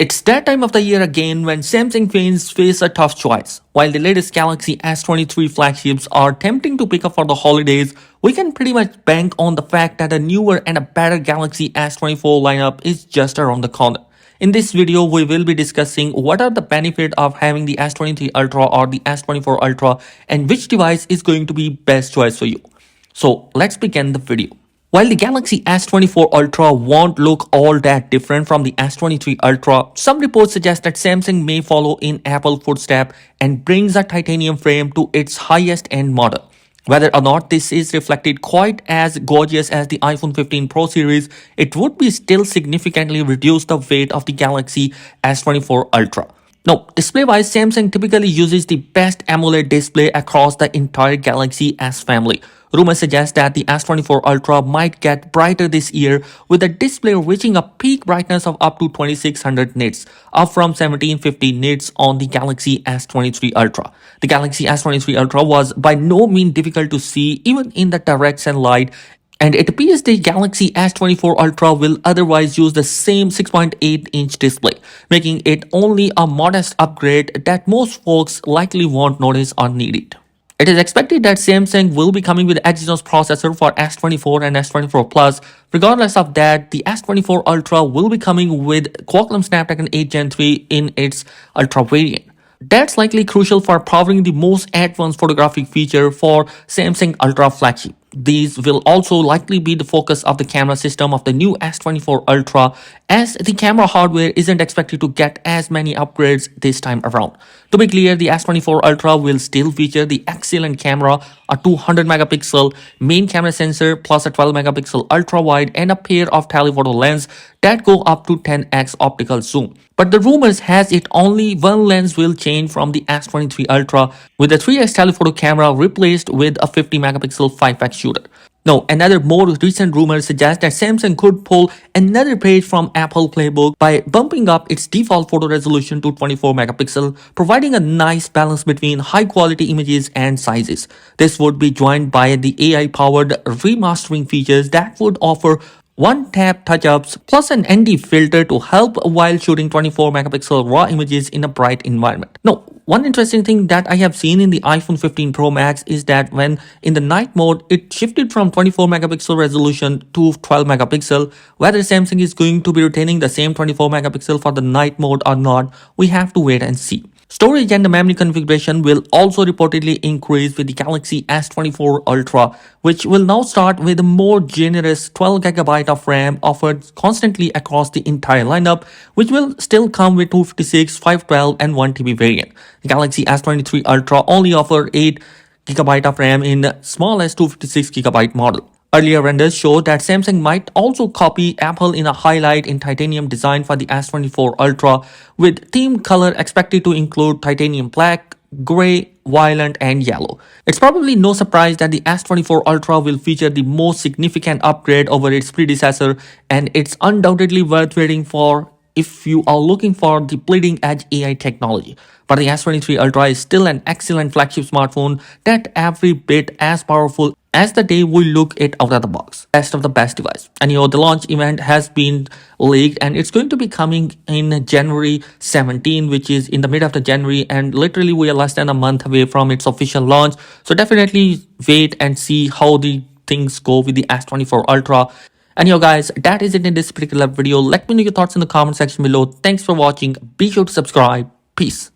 It's that time of the year again when Samsung fans face a tough choice. While the latest Galaxy S23 flagships are tempting to pick up for the holidays, we can pretty much bank on the fact that a newer and a better Galaxy S24 lineup is just around the corner. In this video, we will be discussing what are the benefits of having the S23 Ultra or the S24 Ultra and which device is going to be best choice for you. So let's begin the video. While the Galaxy S24 Ultra won't look all that different from the S23 Ultra, some reports suggest that Samsung may follow in Apple's footsteps and brings a titanium frame to its highest end model. Whether or not this is reflected quite as gorgeous as the iPhone 15 Pro series, it would be still significantly reduce the weight of the Galaxy S24 Ultra. Now, display-wise, Samsung typically uses the best AMOLED display across the entire Galaxy S family. Rumors suggest that the S24 Ultra might get brighter this year, with the display reaching a peak brightness of up to 2600 nits, up from 1750 nits on the Galaxy S23 Ultra. The Galaxy S23 Ultra was by no means difficult to see even in the direct sunlight, and it appears the Galaxy S24 Ultra will otherwise use the same 6.8-inch display, making it only a modest upgrade that most folks likely won't notice or need it. It is expected that Samsung will be coming with Exynos processor for S24 and S24 Plus. Regardless of that, the S24 Ultra will be coming with Qualcomm Snapdragon 8 Gen 3 in its Ultra variant. That's likely crucial for powering the most advanced photographic feature for Samsung Ultra flagship. These will also likely be the focus of the camera system of the new S24 Ultra, as the camera hardware isn't expected to get as many upgrades this time around. To be clear, the S24 Ultra will still feature the excellent camera, a 200 megapixel main camera sensor plus a 12 megapixel ultra wide and a pair of telephoto lens that go up to 10x optical zoom. But the rumors has it only one lens will change from the S23 Ultra, with a 3x telephoto camera replaced with a 50 megapixel 5x shooter. Now, another more recent rumor suggests that Samsung could pull another page from Apple playbook by bumping up its default photo resolution to 24 megapixel, providing a nice balance between high quality images and sizes. This would be joined by the AI-powered remastering features that would offer one-tap touch-ups plus an ND filter to help while shooting 24 megapixel raw images in a bright environment. Now, one interesting thing that I have seen in the iPhone 15 Pro Max is that when in the night mode, it shifted from 24 megapixel resolution to 12 megapixel. Whether Samsung is going to be retaining the same 24 megapixel for the night mode or not, we have to wait and see. Storage and the memory configuration will also reportedly increase with the Galaxy S24 Ultra, which will now start with a more generous 12GB of RAM offered constantly across the entire lineup, which will still come with 256, 512 and 1TB variant. The Galaxy S23 Ultra only offers 8GB of RAM in smallest 256GB model. Earlier renders show that Samsung might also copy Apple in a highlight in titanium design for the S24 Ultra, with theme color expected to include titanium black, gray, violet, and yellow. It's probably no surprise that the S24 Ultra will feature the most significant upgrade over its predecessor, and it's undoubtedly worth waiting for if you are looking for the bleeding edge AI technology. But the S23 Ultra is still an excellent flagship smartphone that every bit as powerful as the day we look it out of the box. Best of the best device. And the launch event has been leaked and it's going to be coming in January 17, which is in the mid of the January, and literally we are less than a month away from its official launch. So definitely wait and see how the things go with the S24 Ultra. And guys, that is it in this particular video. Let me know your thoughts in the comment section below. Thanks for watching. Be sure to subscribe. Peace.